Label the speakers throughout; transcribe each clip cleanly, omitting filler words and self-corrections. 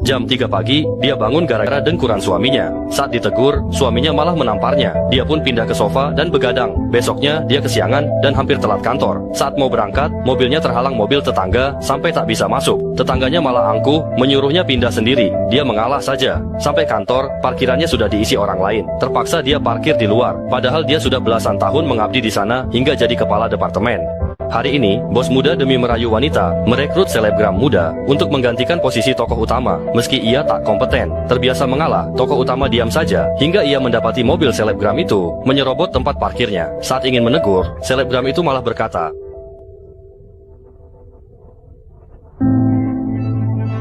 Speaker 1: Jam 3 pagi, dia bangun gara-gara dengkuran suaminya. Saat ditegur, suaminya malah menamparnya. Dia pun pindah ke sofa dan begadang. Besoknya, dia kesiangan dan hampir telat kantor. Saat mau berangkat, mobilnya terhalang mobil tetangga sampai tak bisa masuk. Tetangganya malah angkuh, menyuruhnya pindah sendiri. Dia mengalah saja. Sampai kantor, parkirannya sudah diisi orang lain. Terpaksa dia parkir di luar, padahal dia sudah belasan tahun mengabdi di sana hingga jadi kepala departemen. Hari ini, bos muda demi merayu wanita, merekrut selebgram muda untuk menggantikan posisi tokoh utama. Meski ia tak kompeten, terbiasa mengalah, tokoh utama diam saja, hingga ia mendapati mobil selebgram itu menyerobot tempat parkirnya. Saat ingin menegur, selebgram itu malah berkata,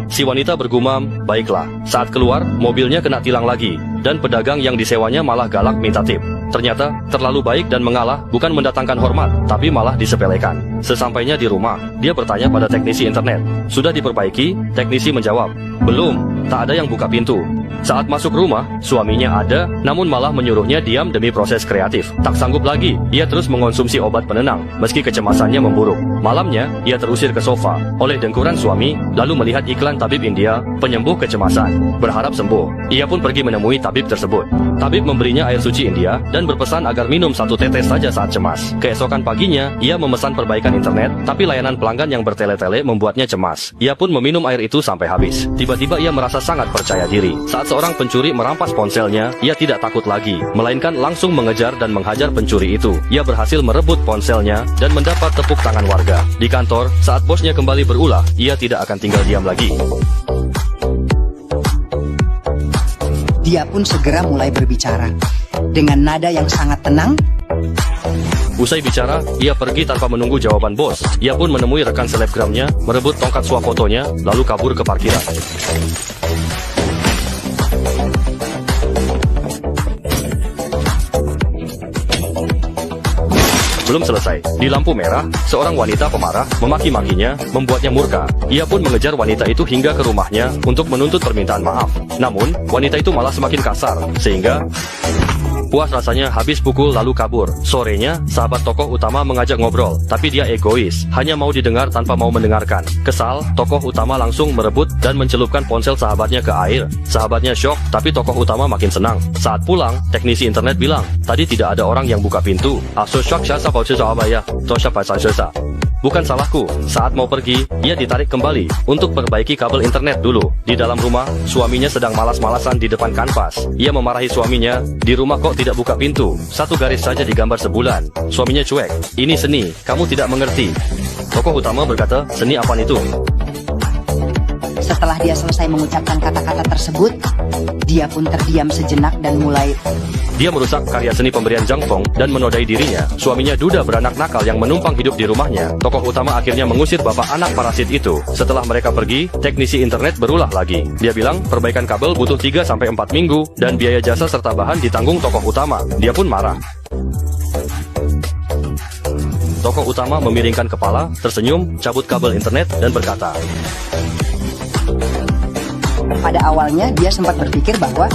Speaker 1: si wanita bergumam, baiklah. Saat keluar, mobilnya kena tilang lagi, dan pedagang yang disewanya malah galak minta tip. Ternyata, terlalu baik dan mengalah bukan mendatangkan hormat, tapi malah disepelekan. Sesampainya di rumah, dia bertanya pada teknisi internet, sudah diperbaiki? Teknisi menjawab, belum, tak ada yang buka pintu. Saat masuk rumah, suaminya ada, namun malah menyuruhnya diam demi proses kreatif. Tak sanggup lagi, ia terus mengonsumsi obat penenang, meski kecemasannya memburuk. Malamnya, ia terusir ke sofa oleh dengkuran suami, lalu melihat iklan tabib India, penyembuh kecemasan. Berharap sembuh, ia pun pergi menemui tabib tersebut. Tabib memberinya air suci India, dan berpesan agar minum 1 tetes saja saat cemas. Keesokan paginya, ia memesan perbaikan internet, tapi layanan pelanggan yang bertele-tele membuatnya cemas. Ia pun meminum air itu sampai habis. Tiba-tiba ia merasa sangat percaya diri. Saat seorang pencuri merampas ponselnya, ia tidak takut lagi, melainkan langsung mengejar dan menghajar pencuri itu. Ia berhasil merebut ponselnya dan mendapat tepuk tangan warga. Di kantor, saat bosnya kembali berulah, ia tidak akan tinggal diam lagi.
Speaker 2: Dia pun segera mulai berbicara dengan nada yang sangat tenang.
Speaker 1: Usai bicara, ia pergi tanpa menunggu jawaban bos. Ia pun menemui rekan selebgramnya, merebut tongkat swafotonya, lalu kabur ke parkiran. Belum selesai, di lampu merah, seorang wanita pemarah memaki-makinya, membuatnya murka. Ia pun mengejar wanita itu hingga ke rumahnya untuk menuntut permintaan maaf. Namun, wanita itu malah semakin kasar, sehingga puas rasanya habis pukul lalu kabur. Sorenya, sahabat tokoh utama mengajak ngobrol, tapi dia egois, hanya mau didengar tanpa mau mendengarkan. Kesal, tokoh utama langsung merebut dan mencelupkan ponsel sahabatnya ke air. Sahabatnya syok, tapi tokoh utama makin senang. Saat pulang, teknisi internet bilang, tadi tidak ada orang yang buka pintu. Bukan salahku. Saat mau pergi, ia ditarik kembali untuk perbaiki kabel internet dulu. Di dalam rumah, suaminya sedang malas-malasan di depan kanvas. Ia memarahi suaminya, di rumah kok tidak buka pintu? 1 garis saja digambar sebulan. Suaminya cuek, ini seni, kamu tidak mengerti. Tokoh utama berkata, seni apaan itu?
Speaker 2: Setelah dia selesai mengucapkan kata-kata tersebut, dia pun terdiam sejenak dan mulai
Speaker 1: Dia merusak karya seni pemberian Zhang Feng dan menodai dirinya. Suaminya duda beranak nakal yang menumpang hidup di rumahnya. Tokoh utama akhirnya mengusir bapak anak parasit itu. Setelah mereka pergi, teknisi internet berulah lagi. Dia bilang perbaikan kabel butuh 3-4 minggu dan biaya jasa serta bahan ditanggung tokoh utama. Dia pun marah. Tokoh utama memiringkan kepala, tersenyum, cabut kabel internet dan berkata,
Speaker 2: pada awalnya dia sempat berpikir bahwa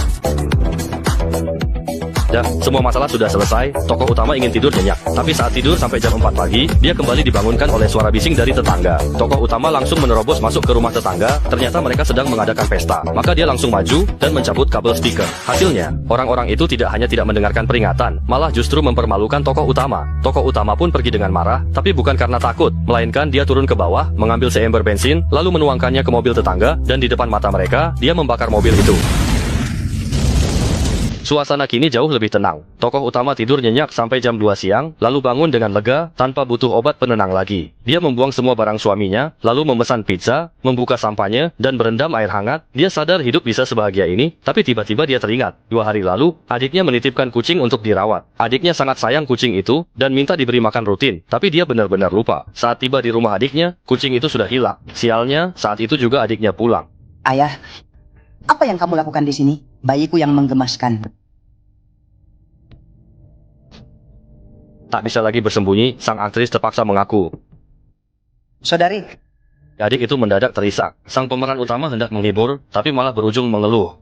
Speaker 1: dah, semua masalah sudah selesai. Tokoh utama ingin tidur nyenyak. Tapi saat tidur sampai jam 4 pagi, dia kembali dibangunkan oleh suara bising dari tetangga. Tokoh utama langsung menerobos masuk ke rumah tetangga. Ternyata mereka sedang mengadakan pesta. Maka dia langsung maju dan mencabut kabel speaker. Hasilnya, orang-orang itu tidak hanya tidak mendengarkan peringatan, malah justru mempermalukan tokoh utama. Tokoh utama pun pergi dengan marah, tapi bukan karena takut, melainkan dia turun ke bawah, mengambil seember bensin, lalu menuangkannya ke mobil tetangga, dan di depan mata mereka, dia membakar mobil itu. Suasana kini jauh lebih tenang. Tokoh utama tidur nyenyak sampai jam 2 siang, lalu bangun dengan lega, tanpa butuh obat penenang lagi. Dia membuang semua barang suaminya, lalu memesan pizza, membuka sampahnya, dan berendam air hangat. Dia sadar hidup bisa sebahagia ini, tapi tiba-tiba dia teringat. 2 hari lalu, adiknya menitipkan kucing untuk dirawat. Adiknya sangat sayang kucing itu, dan minta diberi makan rutin, tapi dia benar-benar lupa. Saat tiba di rumah adiknya, kucing itu sudah hilang. Sialnya, saat itu juga adiknya pulang.
Speaker 2: ayah, apa yang kamu lakukan di sini? Bayiku yang menggemaskan.
Speaker 1: Tak bisa lagi bersembunyi, sang aktris terpaksa mengaku.
Speaker 2: Saudari,
Speaker 1: Adik itu mendadak terisak. Sang pemeran utama hendak menghibur, tapi malah berujung mengeluh.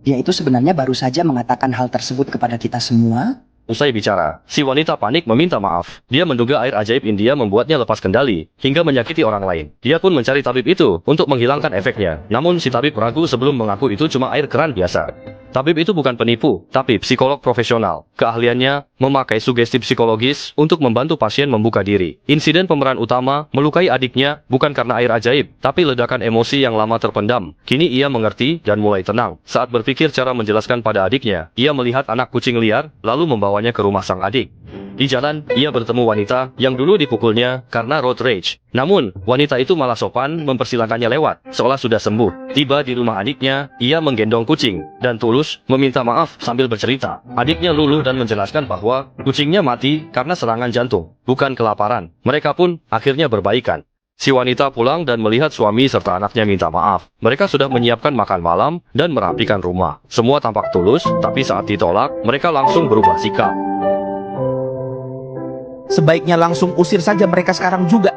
Speaker 2: dia itu sebenarnya baru saja mengatakan hal tersebut kepada kita semua.
Speaker 1: Usai bicara, si wanita panik meminta maaf. Dia menduga air ajaib India membuatnya lepas kendali, hingga menyakiti orang lain. Dia pun mencari tabib itu untuk menghilangkan efeknya. Namun si tabib ragu sebelum mengaku itu cuma air keran biasa. Tabib itu bukan penipu, tapi psikolog profesional. Keahliannya memakai sugesti psikologis untuk membantu pasien membuka diri. Insiden pemeran utama melukai adiknya bukan karena air ajaib, tapi ledakan emosi yang lama terpendam. Kini ia mengerti dan mulai tenang. Saat berpikir cara menjelaskan pada adiknya, ia melihat anak kucing liar, lalu membawanya ke rumah sang adik. Di jalan, ia bertemu wanita yang dulu dipukulnya karena road rage. Namun, wanita itu malah sopan mempersilakannya lewat, seolah sudah sembuh. Tiba di rumah adiknya, ia menggendong kucing, dan tulus meminta maaf sambil bercerita. Adiknya luluh dan menjelaskan bahwa kucingnya mati karena serangan jantung, bukan kelaparan. Mereka pun akhirnya berbaikan. Si wanita pulang dan melihat suami serta anaknya minta maaf. Mereka sudah menyiapkan makan malam dan merapikan rumah. Semua tampak tulus, tapi saat ditolak, mereka langsung berubah sikap.
Speaker 3: Sebaiknya langsung usir saja mereka sekarang juga.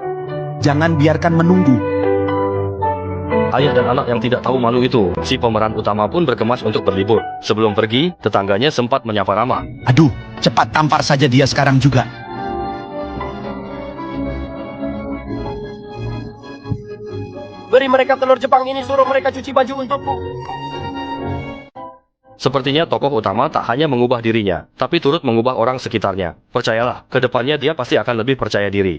Speaker 3: Jangan biarkan menunggu.
Speaker 1: Ayah dan anak yang tidak tahu malu itu, si pemeran utama pun berkemas untuk berlibur. Sebelum pergi, tetangganya sempat menyapa ramah.
Speaker 3: Aduh, cepat tampar saja dia sekarang juga.
Speaker 4: Beri mereka telur Jepang ini, suruh mereka cuci baju untukku.
Speaker 1: Sepertinya tokoh utama tak hanya mengubah dirinya, tapi turut mengubah orang sekitarnya. Percayalah, ke depannya dia pasti akan lebih percaya diri.